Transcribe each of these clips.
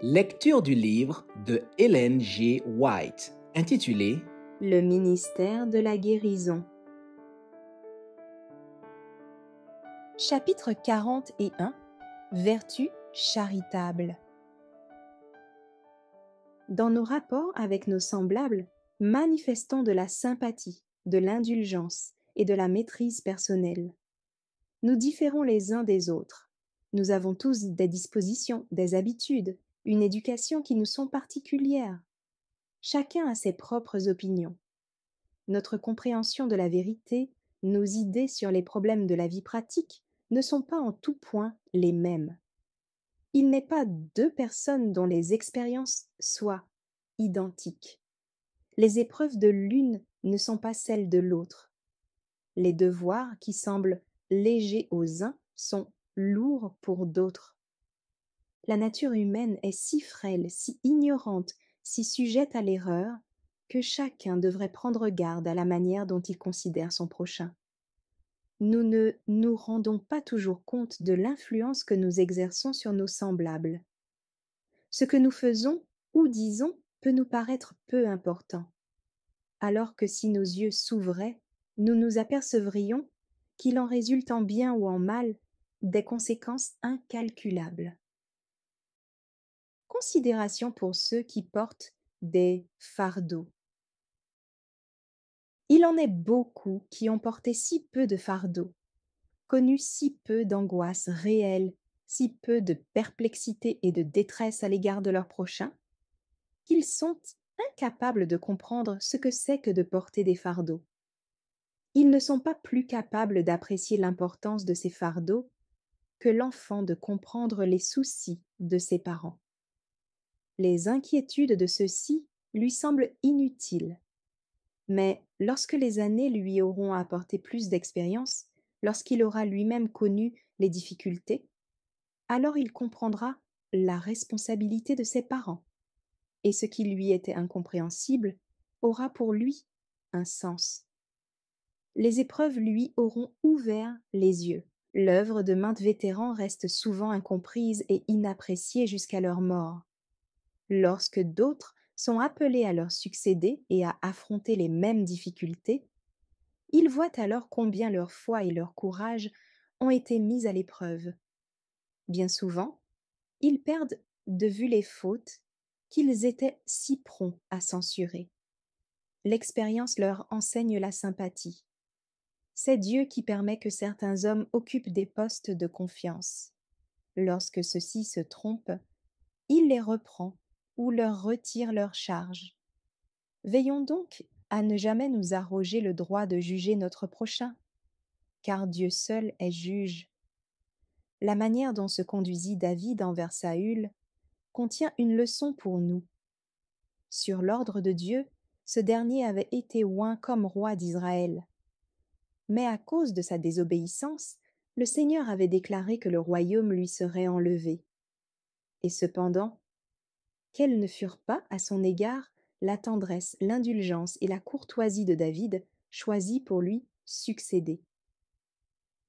Lecture du livre de Ellen G. White, intitulé Le ministère de la guérison. Chapitre 41. Vertu charitable. Dans nos rapports avec nos semblables, manifestons de la sympathie, de l'indulgence et de la maîtrise personnelle. Nous différons les uns des autres. Nous avons tous des dispositions, des habitudes, une éducation qui nous sont particulières. Chacun a ses propres opinions. Notre compréhension de la vérité, nos idées sur les problèmes de la vie pratique ne sont pas en tout point les mêmes. Il n'est pas deux personnes dont les expériences soient identiques. Les épreuves de l'une ne sont pas celles de l'autre. Les devoirs qui semblent légers aux uns sont lourds pour d'autres. La nature humaine est si frêle, si ignorante, si sujette à l'erreur, que chacun devrait prendre garde à la manière dont il considère son prochain. Nous ne nous rendons pas toujours compte de l'influence que nous exerçons sur nos semblables. Ce que nous faisons ou disons peut nous paraître peu important, alors que si nos yeux s'ouvraient, nous nous apercevrions qu'il en résulte en bien ou en mal des conséquences incalculables. Considération pour ceux qui portent des fardeaux. Il en est beaucoup qui ont porté si peu de fardeaux, connu si peu d'angoisses réelles, si peu de perplexité et de détresse à l'égard de leur prochain, qu'ils sont incapables de comprendre ce que c'est que de porter des fardeaux. Ils ne sont pas plus capables d'apprécier l'importance de ces fardeaux que l'enfant de comprendre les soucis de ses parents. Les inquiétudes de ceux-ci lui semblent inutiles. Mais lorsque les années lui auront apporté plus d'expérience, lorsqu'il aura lui-même connu les difficultés, alors il comprendra la responsabilité de ses parents, et ce qui lui était incompréhensible aura pour lui un sens. Les épreuves lui auront ouvert les yeux. L'œuvre de maintes vétérans reste souvent incomprise et inappréciée jusqu'à leur mort. Lorsque d'autres sont appelés à leur succéder et à affronter les mêmes difficultés, ils voient alors combien leur foi et leur courage ont été mis à l'épreuve. Bien souvent, ils perdent de vue les fautes qu'ils étaient si prompts à censurer. L'expérience leur enseigne la sympathie. C'est Dieu qui permet que certains hommes occupent des postes de confiance. Lorsque ceux-ci se trompent, il les reprend ou leur retire leur charge. Veillons donc à ne jamais nous arroger le droit de juger notre prochain, car Dieu seul est juge. La manière dont se conduisit David envers Saül contient une leçon pour nous. Sur l'ordre de Dieu, ce dernier avait été oint comme roi d'Israël. Mais à cause de sa désobéissance, le Seigneur avait déclaré que le royaume lui serait enlevé. Et cependant, quelles ne furent pas à son égard la tendresse, l'indulgence et la courtoisie de David, choisis pour lui succéder.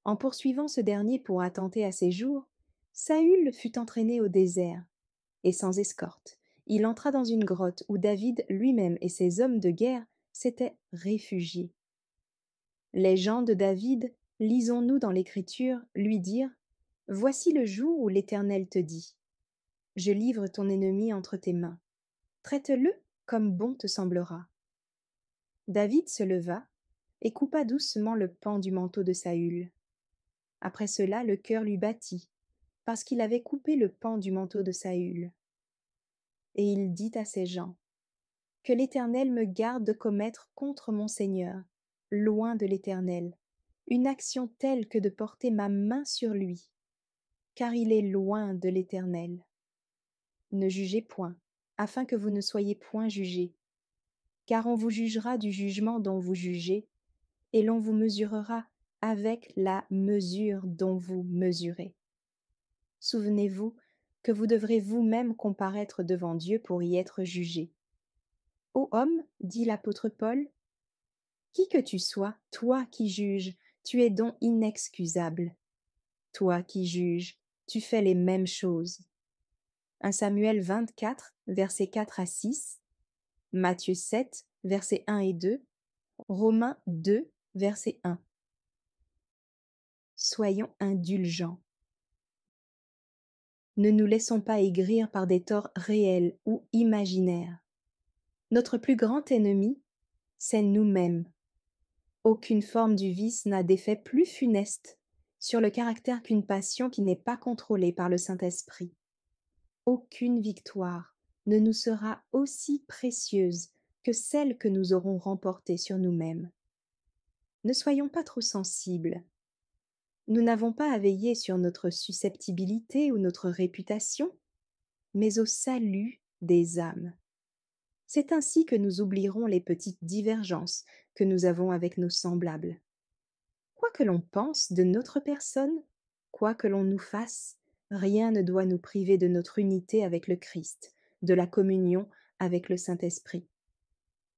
En poursuivant ce dernier pour attenter à ses jours, Saül fut entraîné au désert, et sans escorte, il entra dans une grotte où David lui-même et ses hommes de guerre s'étaient réfugiés. Les gens de David, lisons-nous dans l'Écriture, lui dirent « Voici le jour où l'Éternel te dit « Je livre ton ennemi entre tes mains. Traite-le comme bon te semblera. » David se leva et coupa doucement le pan du manteau de Saül. Après cela, le cœur lui battit, parce qu'il avait coupé le pan du manteau de Saül. Et il dit à ses gens, « Que l'Éternel me garde de commettre contre mon Seigneur, loin de l'Éternel, une action telle que de porter ma main sur lui, car il est loin de l'Éternel. Ne jugez point, afin que vous ne soyez point jugés, car on vous jugera du jugement dont vous jugez, et l'on vous mesurera avec la mesure dont vous mesurez. Souvenez-vous que vous devrez vous-même comparaître devant Dieu pour y être jugé. Ô homme, dit l'apôtre Paul, qui que tu sois, toi qui juges, tu es donc inexcusable. Toi qui juges, tu fais les mêmes choses. 1 Samuel 24, versets 4 à 6, Matthieu 7, versets 1 et 2, Romains 2, verset 1. Soyons indulgents. Ne nous laissons pas aigrir par des torts réels ou imaginaires. Notre plus grand ennemi, c'est nous-mêmes. Aucune forme du vice n'a d'effet plus funeste sur le caractère qu'une passion qui n'est pas contrôlée par le Saint-Esprit. Aucune victoire ne nous sera aussi précieuse que celle que nous aurons remportée sur nous-mêmes. Ne soyons pas trop sensibles. Nous n'avons pas à veiller sur notre susceptibilité ou notre réputation, mais au salut des âmes. C'est ainsi que nous oublierons les petites divergences que nous avons avec nos semblables. Quoi que l'on pense de notre personne, quoi que l'on nous fasse, rien ne doit nous priver de notre unité avec le Christ, de la communion avec le Saint-Esprit.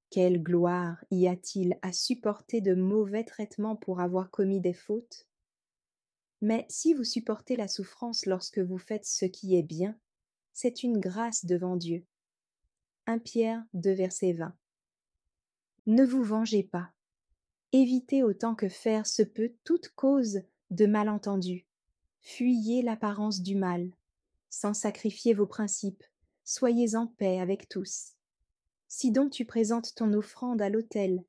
Quelle gloire y a-t-il à supporter de mauvais traitements pour avoir commis des fautes? Mais si vous supportez la souffrance lorsque vous faites ce qui est bien, c'est une grâce devant Dieu. 1 Pierre 2, verset 20. Ne vous vengez pas. Évitez autant que faire se peut toute cause de malentendu. Fuyez l'apparence du mal. Sans sacrifier vos principes, soyez en paix avec tous. Si donc tu présentes ton offrande à l'autel,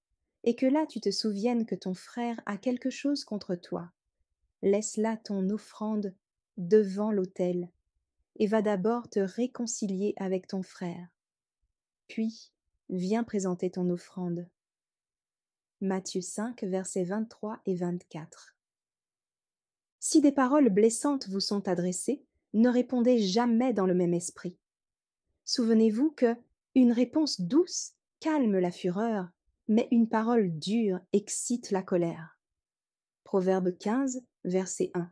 et que là tu te souviennes que ton frère a quelque chose contre toi, laisse là ton offrande devant l'autel, et va d'abord te réconcilier avec ton frère. Puis, viens présenter ton offrande. Matthieu 5, versets 23 et 24. Si des paroles blessantes vous sont adressées, ne répondez jamais dans le même esprit. Souvenez-vous que une réponse douce calme la fureur, mais une parole dure excite la colère. Proverbe 15, verset 1.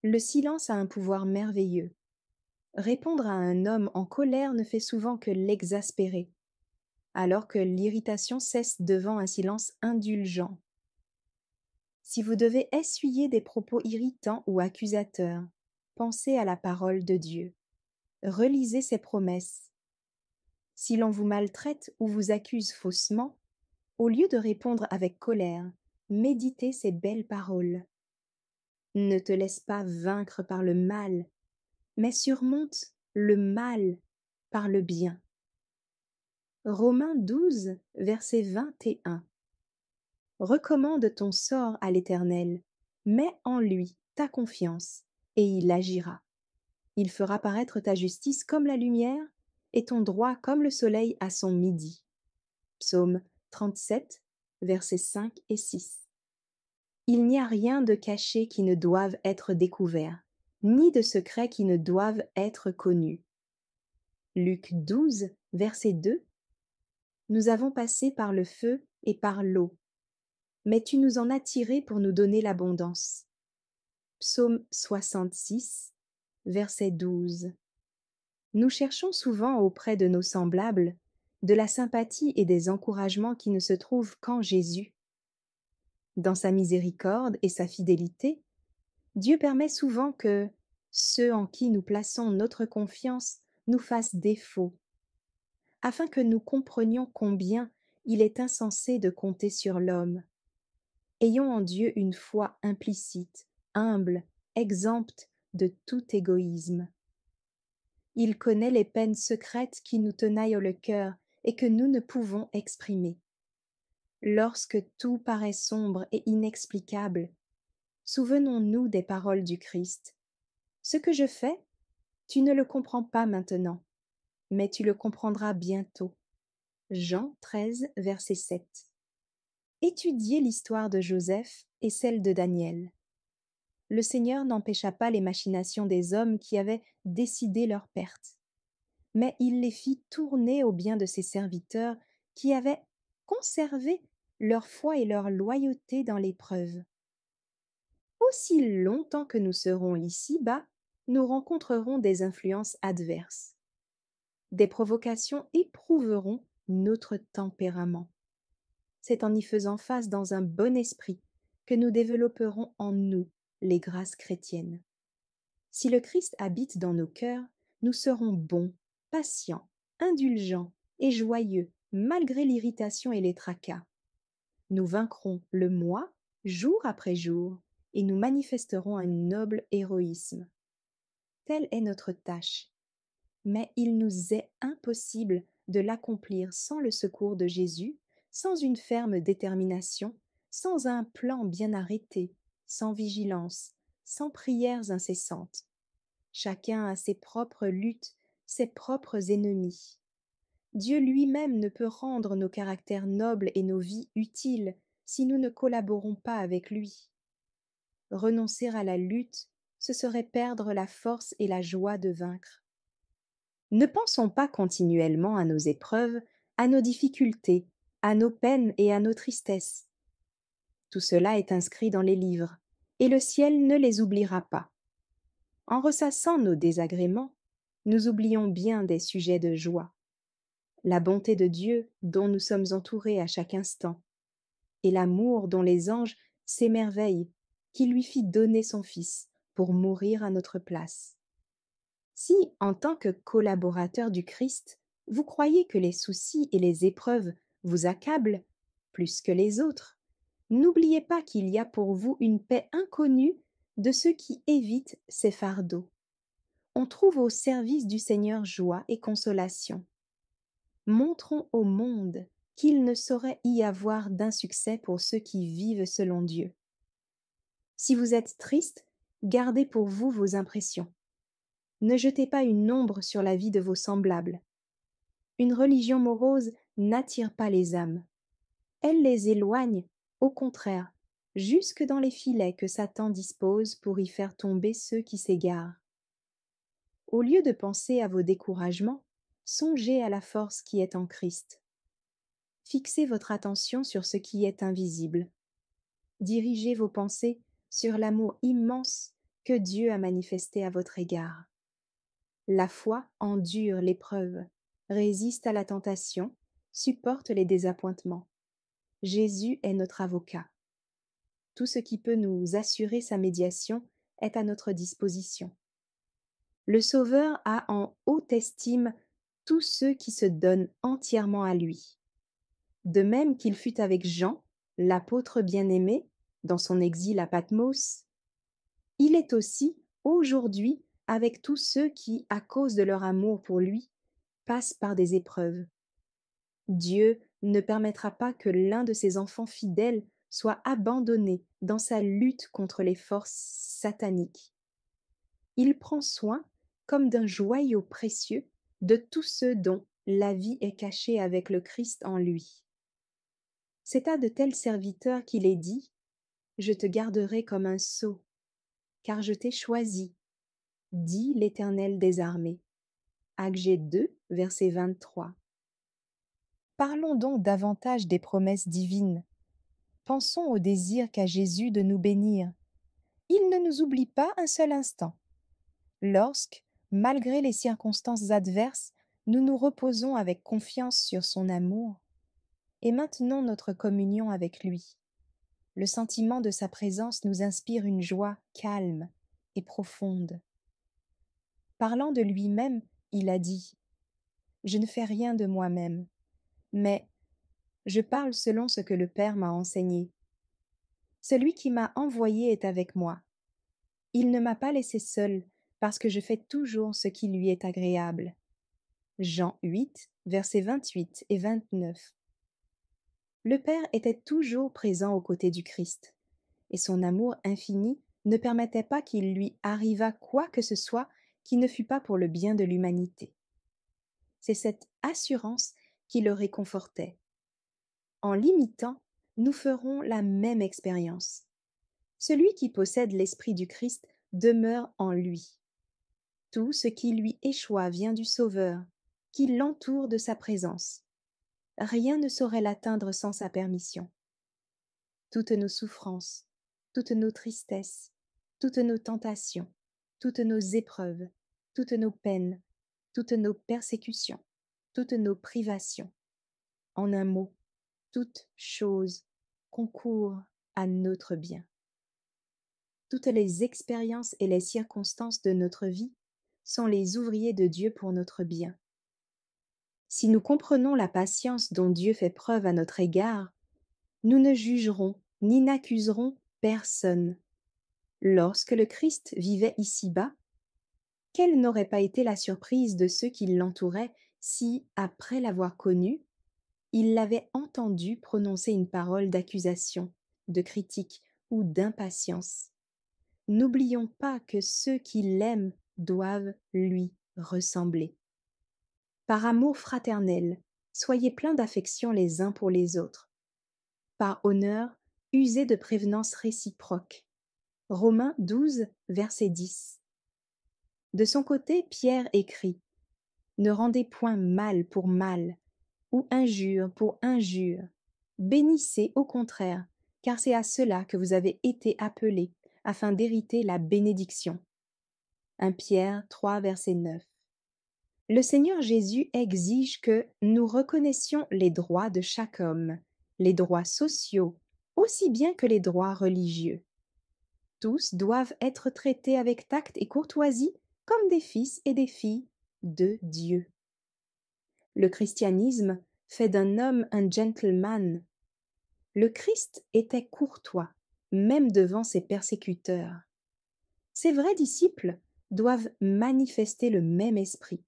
Le silence a un pouvoir merveilleux. Répondre à un homme en colère ne fait souvent que l'exaspérer, alors que l'irritation cesse devant un silence indulgent. Si vous devez essuyer des propos irritants ou accusateurs, pensez à la parole de Dieu. Relisez ses promesses. Si l'on vous maltraite ou vous accuse faussement, au lieu de répondre avec colère, méditez ces belles paroles. Ne te laisse pas vaincre par le mal, mais surmonte le mal par le bien. Romains 12, verset 21. Recommande ton sort à l'Éternel, mets en lui ta confiance, et il agira. Il fera paraître ta justice comme la lumière, et ton droit comme le soleil à son midi. Psaume 37, versets 5 et 6. Il n'y a rien de caché qui ne doive être découvert, ni de secret qui ne doive être connu. Luc 12, verset 2. Nous avons passé par le feu et par l'eau, mais tu nous en as tirés pour nous donner l'abondance. Psaume 66, verset 12. Nous cherchons souvent auprès de nos semblables de la sympathie et des encouragements qui ne se trouvent qu'en Jésus. Dans sa miséricorde et sa fidélité, Dieu permet souvent que ceux en qui nous plaçons notre confiance nous fassent défaut, afin que nous comprenions combien il est insensé de compter sur l'homme. Ayons en Dieu une foi implicite, humble, exempte de tout égoïsme. Il connaît les peines secrètes qui nous tenaillent le cœur et que nous ne pouvons exprimer. Lorsque tout paraît sombre et inexplicable, souvenons-nous des paroles du Christ. Ce que je fais, tu ne le comprends pas maintenant, mais tu le comprendras bientôt. Jean 13, verset 7. Étudiez l'histoire de Joseph et celle de Daniel. Le Seigneur n'empêcha pas les machinations des hommes qui avaient décidé leur perte, mais il les fit tourner au bien de ses serviteurs qui avaient conservé leur foi et leur loyauté dans l'épreuve. Aussi longtemps que nous serons ici-bas, nous rencontrerons des influences adverses. Des provocations éprouveront notre tempérament. C'est en y faisant face dans un bon esprit que nous développerons en nous les grâces chrétiennes. Si le Christ habite dans nos cœurs, nous serons bons, patients, indulgents et joyeux malgré l'irritation et les tracas. Nous vaincrons le moi jour après jour et nous manifesterons un noble héroïsme. Telle est notre tâche, mais il nous est impossible de l'accomplir sans le secours de Jésus, sans une ferme détermination, sans un plan bien arrêté, sans vigilance, sans prières incessantes. Chacun a ses propres luttes, ses propres ennemis. Dieu lui-même ne peut rendre nos caractères nobles et nos vies utiles si nous ne collaborons pas avec lui. Renoncer à la lutte, ce serait perdre la force et la joie de vaincre. Ne pensons pas continuellement à nos épreuves, à nos difficultés, à nos peines et à nos tristesses. Tout cela est inscrit dans les livres, et le ciel ne les oubliera pas. En ressassant nos désagréments, nous oublions bien des sujets de joie. La bonté de Dieu dont nous sommes entourés à chaque instant, et l'amour dont les anges s'émerveillent, qui lui fit donner son Fils pour mourir à notre place. Si, en tant que collaborateur du Christ, vous croyez que les soucis et les épreuves vous accablent plus que les autres, n'oubliez pas qu'il y a pour vous une paix inconnue de ceux qui évitent ces fardeaux. On trouve au service du Seigneur joie et consolation. Montrons au monde qu'il ne saurait y avoir d'insuccès pour ceux qui vivent selon Dieu. Si vous êtes triste, gardez pour vous vos impressions. Ne jetez pas une ombre sur la vie de vos semblables. Une religion morose n'attire pas les âmes. Elle les éloigne, au contraire, jusque dans les filets que Satan dispose pour y faire tomber ceux qui s'égarent. Au lieu de penser à vos découragements, songez à la force qui est en Christ. Fixez votre attention sur ce qui est invisible. Dirigez vos pensées sur l'amour immense que Dieu a manifesté à votre égard. La foi endure l'épreuve, résiste à la tentation, supporte les désappointements. Jésus est notre avocat. Tout ce qui peut nous assurer sa médiation est à notre disposition. Le Sauveur a en haute estime tous ceux qui se donnent entièrement à lui. De même qu'il fut avec Jean, l'apôtre bien-aimé, dans son exil à Patmos, il est aussi, aujourd'hui, avec tous ceux qui, à cause de leur amour pour lui, passent par des épreuves. Dieu ne permettra pas que l'un de ses enfants fidèles soit abandonné dans sa lutte contre les forces sataniques. Il prend soin, comme d'un joyau précieux, de tous ceux dont la vie est cachée avec le Christ en lui. C'est à de tels serviteurs qu'il est dit « Je te garderai comme un sceau, car je t'ai choisi, dit l'Éternel des armées. » Agé 2, verset 23. Parlons donc davantage des promesses divines. Pensons au désir qu'a Jésus de nous bénir. Il ne nous oublie pas un seul instant. Lorsque, malgré les circonstances adverses, nous nous reposons avec confiance sur son amour, et maintenons notre communion avec lui. Le sentiment de sa présence nous inspire une joie calme et profonde. Parlant de lui-même, il a dit « Je ne fais rien de moi-même, mais je parle selon ce que le Père m'a enseigné. Celui qui m'a envoyé est avec moi. Il ne m'a pas laissé seul, parce que je fais toujours ce qui lui est agréable. » Jean 8, versets 28 et 29. Le Père était toujours présent aux côtés du Christ, et son amour infini ne permettait pas qu'il lui arrivât quoi que ce soit qui ne fût pas pour le bien de l'humanité. C'est cette assurance qui le réconfortait. En l'imitant, nous ferons la même expérience. Celui qui possède l'Esprit du Christ demeure en lui. Tout ce qui lui échoit vient du Sauveur, qui l'entoure de sa présence. Rien ne saurait l'atteindre sans sa permission. Toutes nos souffrances, toutes nos tristesses, toutes nos tentations, toutes nos épreuves, toutes nos peines, toutes nos persécutions, toutes nos privations. En un mot, toutes choses concourent à notre bien. Toutes les expériences et les circonstances de notre vie sont les ouvriers de Dieu pour notre bien. Si nous comprenons la patience dont Dieu fait preuve à notre égard, nous ne jugerons ni n'accuserons personne. Lorsque le Christ vivait ici-bas, quelle n'aurait pas été la surprise de ceux qui l'entouraient si, après l'avoir connu, ils l'avaient entendu prononcer une parole d'accusation, de critique ou d'impatience. N'oublions pas que ceux qui l'aiment doivent lui ressembler. Par amour fraternel, soyez pleins d'affection les uns pour les autres. Par honneur, usez de prévenance réciproque. Romains 12, verset 10. De son côté, Pierre écrit: Ne rendez point mal pour mal, ou injure pour injure. Bénissez au contraire, car c'est à cela que vous avez été appelés, afin d'hériter la bénédiction. 1 Pierre 3, verset 9. Le Seigneur Jésus exige que nous reconnaissions les droits de chaque homme, les droits sociaux, aussi bien que les droits religieux. Tous doivent être traités avec tact et courtoisie comme des fils et des filles de Dieu. Le christianisme fait d'un homme un gentleman. Le Christ était courtois, même devant ses persécuteurs. Ses vrais disciples doivent manifester le même esprit.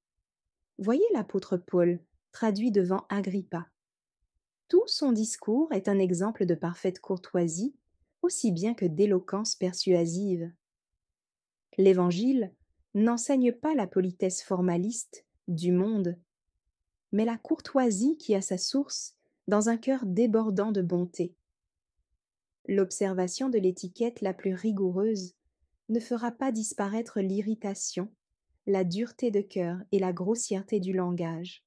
Voyez l'apôtre Paul, traduit devant Agrippa. Tout son discours est un exemple de parfaite courtoisie, aussi bien que d'éloquence persuasive. L'Évangile n'enseigne pas la politesse formaliste du monde, mais la courtoisie qui a sa source dans un cœur débordant de bonté. L'observation de l'étiquette la plus rigoureuse ne fera pas disparaître l'irritation, la dureté de cœur et la grossièreté du langage.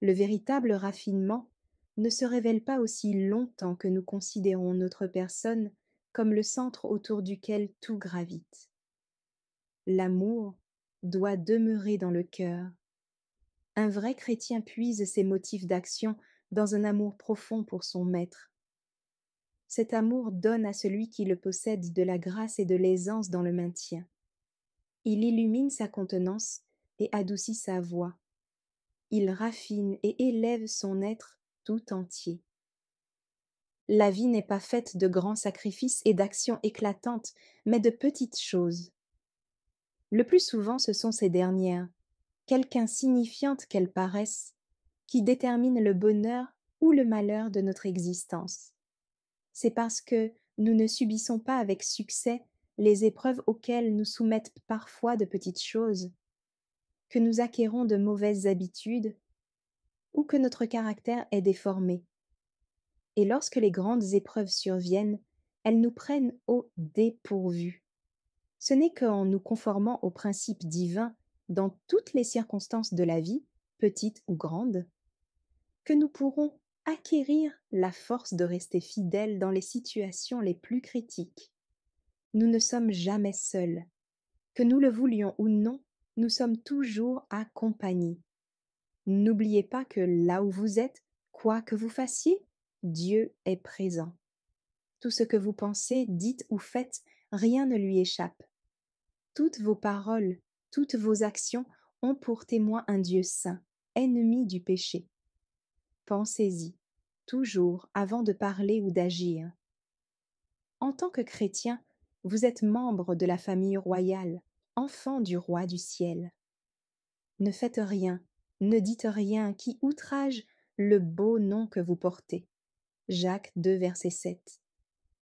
Le véritable raffinement ne se révèle pas aussi longtemps que nous considérons notre personne comme le centre autour duquel tout gravite. L'amour doit demeurer dans le cœur. Un vrai chrétien puise ses motifs d'action dans un amour profond pour son maître. Cet amour donne à celui qui le possède de la grâce et de l'aisance dans le maintien. Il illumine sa contenance et adoucit sa voix. Il raffine et élève son être tout entier. La vie n'est pas faite de grands sacrifices et d'actions éclatantes, mais de petites choses. Le plus souvent, ce sont ces dernières, quelque insignifiantes qu'elles paraissent, qui déterminent le bonheur ou le malheur de notre existence. C'est parce que nous ne subissons pas avec succès les épreuves auxquelles nous soumettent parfois de petites choses, que nous acquérons de mauvaises habitudes ou que notre caractère est déformé. Et lorsque les grandes épreuves surviennent, elles nous prennent au dépourvu. Ce n'est qu'en nous conformant aux principes divins dans toutes les circonstances de la vie, petites ou grandes, que nous pourrons acquérir la force de rester fidèles dans les situations les plus critiques. Nous ne sommes jamais seuls. Que nous le voulions ou non, nous sommes toujours accompagnés. N'oubliez pas que là où vous êtes, quoi que vous fassiez, Dieu est présent. Tout ce que vous pensez, dites ou faites, rien ne lui échappe. Toutes vos paroles, toutes vos actions ont pour témoin un Dieu saint, ennemi du péché. Pensez-y, toujours avant de parler ou d'agir. En tant que chrétien, vous êtes membre de la famille royale, enfant du roi du ciel. Ne faites rien, ne dites rien qui outrage le beau nom que vous portez. Jacques 2, verset 7.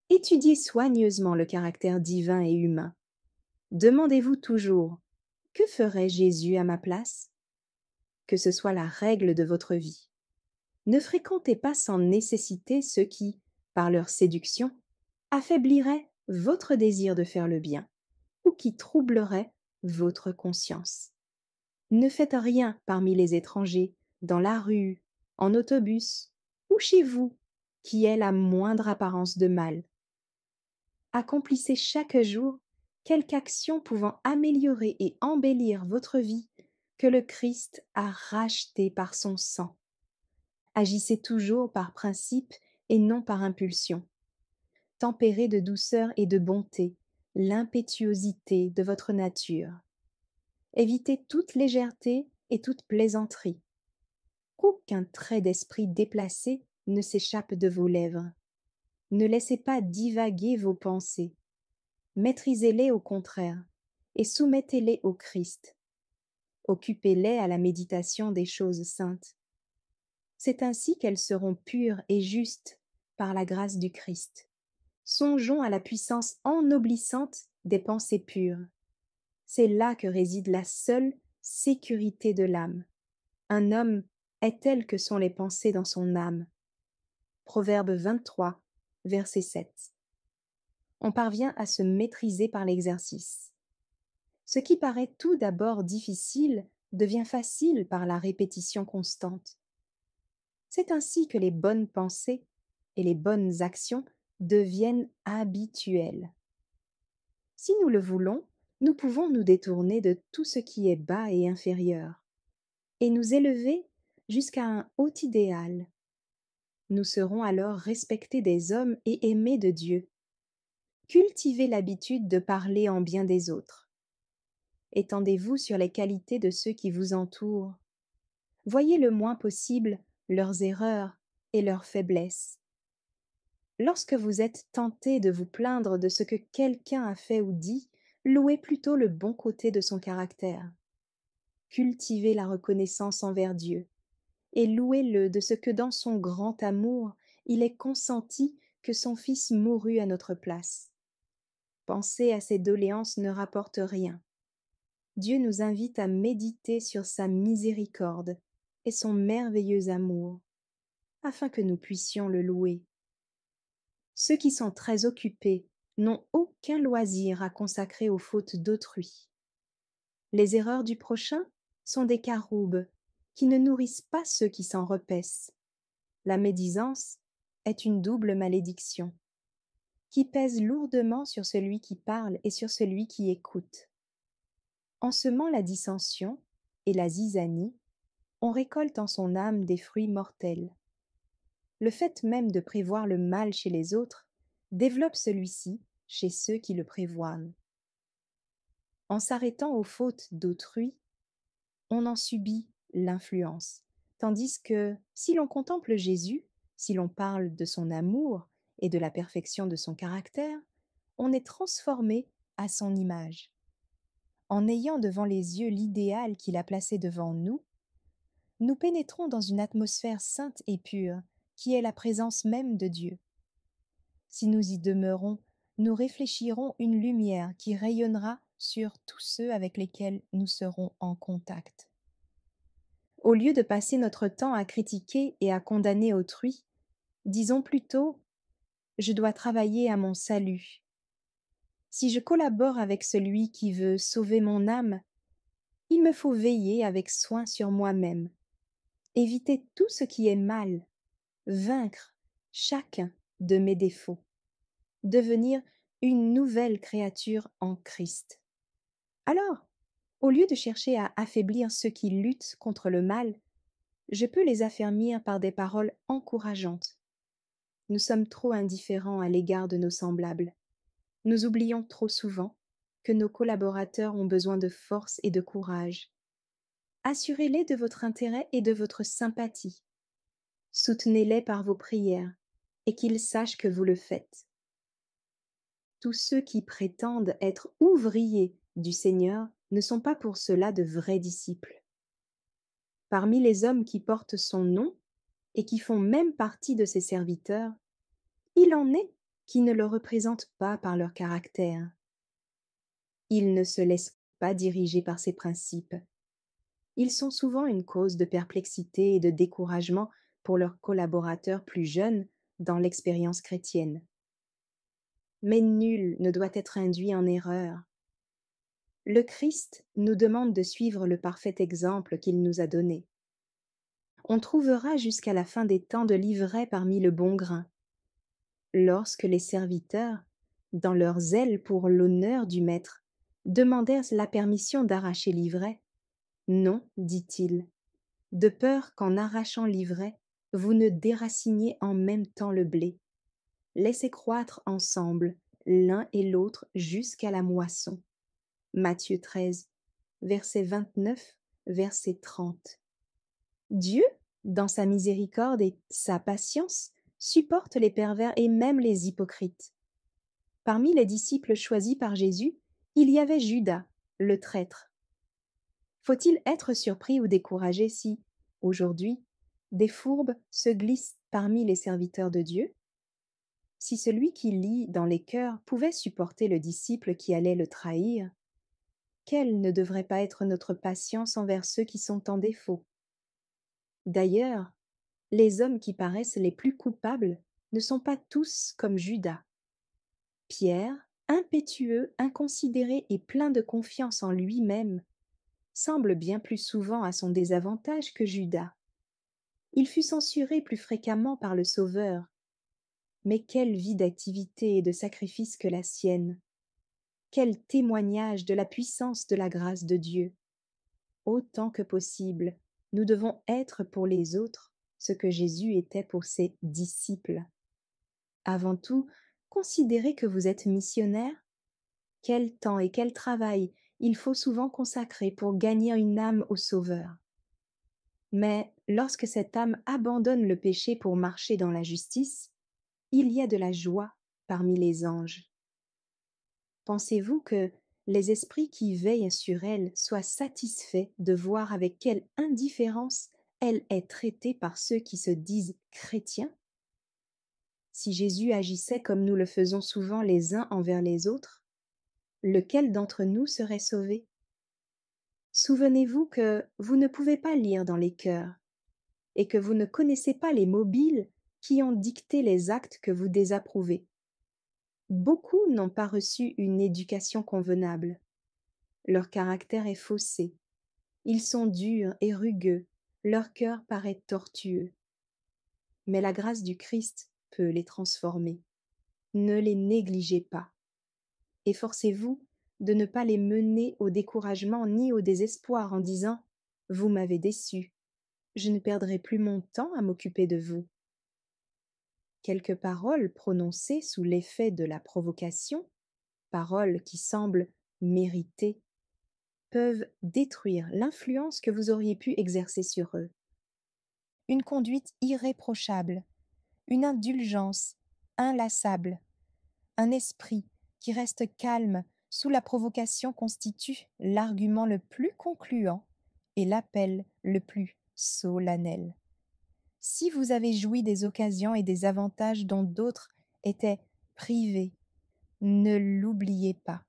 Étudiez soigneusement le caractère divin et humain. Demandez-vous toujours: que ferait Jésus à ma place? Que ce soit la règle de votre vie. Ne fréquentez pas sans nécessité ceux qui, par leur séduction, affaibliraient votre désir de faire le bien ou qui troubleraient votre conscience. Ne faites rien parmi les étrangers, dans la rue, en autobus ou chez vous, qui ait la moindre apparence de mal. Accomplissez chaque jour quelque action pouvant améliorer et embellir votre vie que le Christ a rachetée par son sang. Agissez toujours par principe et non par impulsion. Tempérez de douceur et de bonté l'impétuosité de votre nature. Évitez toute légèreté et toute plaisanterie. Qu'aucun trait d'esprit déplacé ne s'échappe de vos lèvres. Ne laissez pas divaguer vos pensées. Maîtrisez-les au contraire et soumettez-les au Christ. Occupez-les à la méditation des choses saintes. C'est ainsi qu'elles seront pures et justes par la grâce du Christ. Songeons à la puissance ennoblissante des pensées pures. C'est là que réside la seule sécurité de l'âme. Un homme est tel que sont les pensées dans son âme. Proverbe 23, verset 7. On parvient à se maîtriser par l'exercice. Ce qui paraît tout d'abord difficile devient facile par la répétition constante. C'est ainsi que les bonnes pensées et les bonnes actions deviennent habituelles. Si nous le voulons, nous pouvons nous détourner de tout ce qui est bas et inférieur, et nous élever jusqu'à un haut idéal. Nous serons alors respectés des hommes et aimés de Dieu. Cultivez l'habitude de parler en bien des autres. Étendez-vous sur les qualités de ceux qui vous entourent. Voyez le moins possible leurs erreurs et leurs faiblesses. Lorsque vous êtes tenté de vous plaindre de ce que quelqu'un a fait ou dit, louez plutôt le bon côté de son caractère. Cultivez la reconnaissance envers Dieu et louez-le de ce que dans son grand amour, il est consenti que son Fils mourût à notre place. Penser à ces doléances ne rapporte rien. Dieu nous invite à méditer sur sa miséricorde et son merveilleux amour, afin que nous puissions le louer. Ceux qui sont très occupés n'ont aucun loisir à consacrer aux fautes d'autrui. Les erreurs du prochain sont des caroubes qui ne nourrissent pas ceux qui s'en repaissent. La médisance est une double malédiction, qui pèse lourdement sur celui qui parle et sur celui qui écoute. En semant la dissension et la zizanie, on récolte en son âme des fruits mortels. Le fait même de prévoir le mal chez les autres développe celui-ci chez ceux qui le prévoient. En s'arrêtant aux fautes d'autrui, on en subit l'influence, tandis que si l'on contemple Jésus, si l'on parle de son amour et de la perfection de son caractère, on est transformé à son image. En ayant devant les yeux l'idéal qu'il a placé devant nous, nous pénétrons dans une atmosphère sainte et pure, qui est la présence même de Dieu. Si nous y demeurons, nous réfléchirons une lumière qui rayonnera sur tous ceux avec lesquels nous serons en contact. Au lieu de passer notre temps à critiquer et à condamner autrui, disons plutôt « Je dois travailler à mon salut ». Si je collabore avec celui qui veut sauver mon âme, il me faut veiller avec soin sur moi-même, éviter tout ce qui est mal, vaincre chacun de mes défauts, devenir une nouvelle créature en Christ. Alors, au lieu de chercher à affaiblir ceux qui luttent contre le mal, je peux les affermir par des paroles encourageantes. Nous sommes trop indifférents à l'égard de nos semblables. Nous oublions trop souvent que nos collaborateurs ont besoin de force et de courage. Assurez-les de votre intérêt et de votre sympathie. Soutenez-les par vos prières et qu'ils sachent que vous le faites. Tous ceux qui prétendent être ouvriers du Seigneur ne sont pas pour cela de vrais disciples. Parmi les hommes qui portent son nom et qui font même partie de ses serviteurs, il en est qui ne le représentent pas par leur caractère. Ils ne se laissent pas diriger par ses principes. Ils sont souvent une cause de perplexité et de découragement pour leurs collaborateurs plus jeunes dans l'expérience chrétienne. Mais nul ne doit être induit en erreur. Le Christ nous demande de suivre le parfait exemple qu'il nous a donné. On trouvera jusqu'à la fin des temps de l'ivraie parmi le bon grain. Lorsque les serviteurs, dans leur zèle pour l'honneur du maître, demandèrent la permission d'arracher l'ivraie, « Non, dit-il, de peur qu'en arrachant l'ivraie, vous ne déraciniez en même temps le blé. Laissez croître ensemble l'un et l'autre jusqu'à la moisson. » Matthieu 13, verset 29, verset 30. Dieu, dans sa miséricorde et sa patience, supporte les pervers et même les hypocrites. Parmi les disciples choisis par Jésus, il y avait Judas, le traître. Faut-il être surpris ou découragé si, aujourd'hui, des fourbes se glissent parmi les serviteurs de Dieu? Si celui qui lit dans les cœurs pouvait supporter le disciple qui allait le trahir, quelle ne devrait pas être notre patience envers ceux qui sont en défaut? D'ailleurs, les hommes qui paraissent les plus coupables ne sont pas tous comme Judas. Pierre, impétueux, inconsidéré et plein de confiance en lui-même, semble bien plus souvent à son désavantage que Judas. Il fut censuré plus fréquemment par le Sauveur. Mais quelle vie d'activité et de sacrifice que la sienne! Quel témoignage de la puissance de la grâce de Dieu! Autant que possible, nous devons être pour les autres ce que Jésus était pour ses disciples. Avant tout, considérez que vous êtes missionnaire. Quel temps et quel travail il faut souvent consacrer pour gagner une âme au Sauveur. Mais lorsque cette âme abandonne le péché pour marcher dans la justice, il y a de la joie parmi les anges. Pensez-vous que les esprits qui veillent sur elle soient satisfaits de voir avec quelle indifférence elle est traitée par ceux qui se disent chrétiens? Si Jésus agissait comme nous le faisons souvent les uns envers les autres, lequel d'entre nous serait sauvé? Souvenez-vous que vous ne pouvez pas lire dans les cœurs et que vous ne connaissez pas les mobiles qui ont dicté les actes que vous désapprouvez. Beaucoup n'ont pas reçu une éducation convenable. Leur caractère est faussé. Ils sont durs et rugueux. Leur cœur paraît tortueux. Mais la grâce du Christ peut les transformer. Ne les négligez pas. Efforcez-vous de ne pas les mener au découragement ni au désespoir en disant « Vous m'avez déçu, je ne perdrai plus mon temps à m'occuper de vous ». Quelques paroles prononcées sous l'effet de la provocation, paroles qui semblent méritées, peuvent détruire l'influence que vous auriez pu exercer sur eux. Une conduite irréprochable, une indulgence inlassable, un esprit qui reste calme sous la provocation constitue l'argument le plus concluant et l'appel le plus solennel. Si vous avez joui des occasions et des avantages dont d'autres étaient privés, ne l'oubliez pas.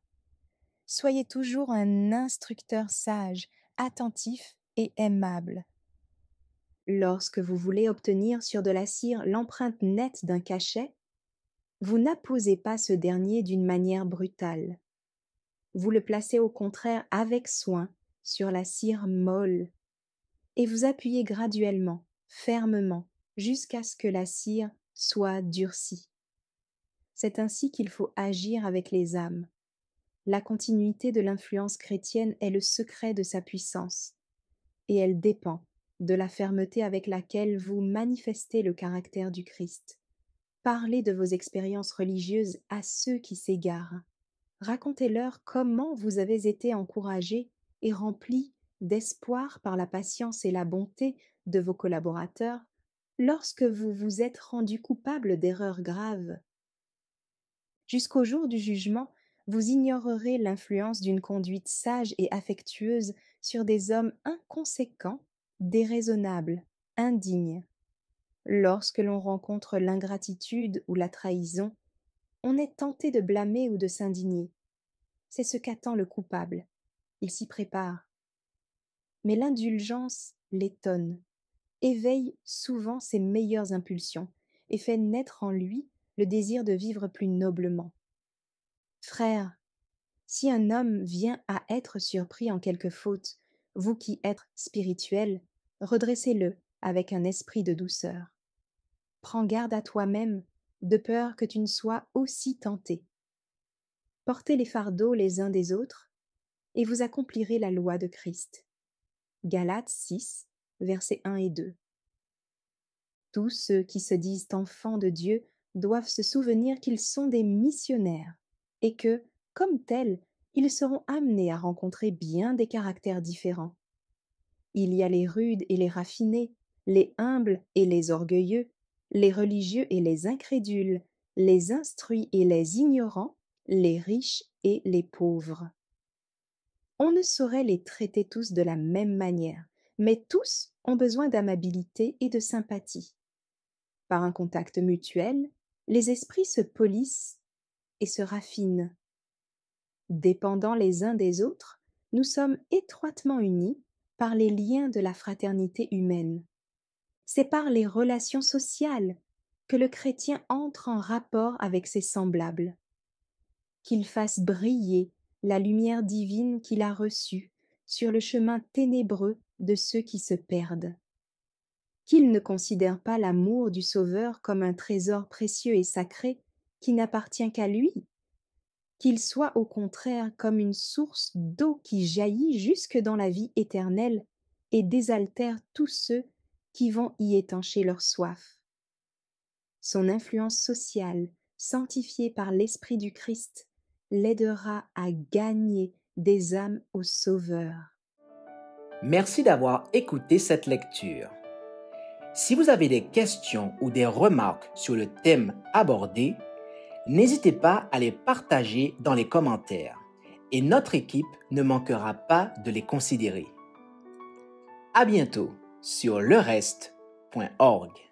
Soyez toujours un instructeur sage, attentif et aimable. Lorsque vous voulez obtenir sur de la cire l'empreinte nette d'un cachet, vous n'apposez pas ce dernier d'une manière brutale. Vous le placez au contraire avec soin sur la cire molle et vous appuyez graduellement, fermement, jusqu'à ce que la cire soit durcie. C'est ainsi qu'il faut agir avec les âmes. La continuité de l'influence chrétienne est le secret de sa puissance, et elle dépend de la fermeté avec laquelle vous manifestez le caractère du Christ. Parlez de vos expériences religieuses à ceux qui s'égarent. Racontez-leur comment vous avez été encouragés et remplis d'espoir par la patience et la bonté de vos collaborateurs lorsque vous vous êtes rendus coupables d'erreurs graves. Jusqu'au jour du jugement, vous ignorerez l'influence d'une conduite sage et affectueuse sur des hommes inconséquents, déraisonnables, indignes. Lorsque l'on rencontre l'ingratitude ou la trahison, on est tenté de blâmer ou de s'indigner. C'est ce qu'attend le coupable. Il s'y prépare. Mais l'indulgence l'étonne, éveille souvent ses meilleures impulsions et fait naître en lui le désir de vivre plus noblement. Frères, si un homme vient à être surpris en quelque faute, vous qui êtes spirituels, redressez-le avec un esprit de douceur. Prends garde à toi-même, de peur que tu ne sois aussi tenté. Portez les fardeaux les uns des autres, et vous accomplirez la loi de Christ. Galates 6, versets 1 et 2. Tous ceux qui se disent enfants de Dieu doivent se souvenir qu'ils sont des missionnaires, et que, comme tels, ils seront amenés à rencontrer bien des caractères différents. Il y a les rudes et les raffinés, les humbles et les orgueilleux, les religieux et les incrédules, les instruits et les ignorants, les riches et les pauvres. On ne saurait les traiter tous de la même manière, mais tous ont besoin d'amabilité et de sympathie. Par un contact mutuel, les esprits se polissent et se raffinent. Dépendant les uns des autres, nous sommes étroitement unis par les liens de la fraternité humaine. C'est par les relations sociales que le chrétien entre en rapport avec ses semblables. Qu'il fasse briller la lumière divine qu'il a reçue sur le chemin ténébreux de ceux qui se perdent. Qu'il ne considère pas l'amour du Sauveur comme un trésor précieux et sacré qui n'appartient qu'à lui, qu'il soit au contraire comme une source d'eau qui jaillit jusque dans la vie éternelle et désaltère tous ceux qui vont y étancher leur soif. Son influence sociale, sanctifiée par l'Esprit du Christ, l'aidera à gagner des âmes au Sauveur. Merci d'avoir écouté cette lecture. Si vous avez des questions ou des remarques sur le thème abordé, n'hésitez pas à les partager dans les commentaires et notre équipe ne manquera pas de les considérer. À bientôt sur lereste.org.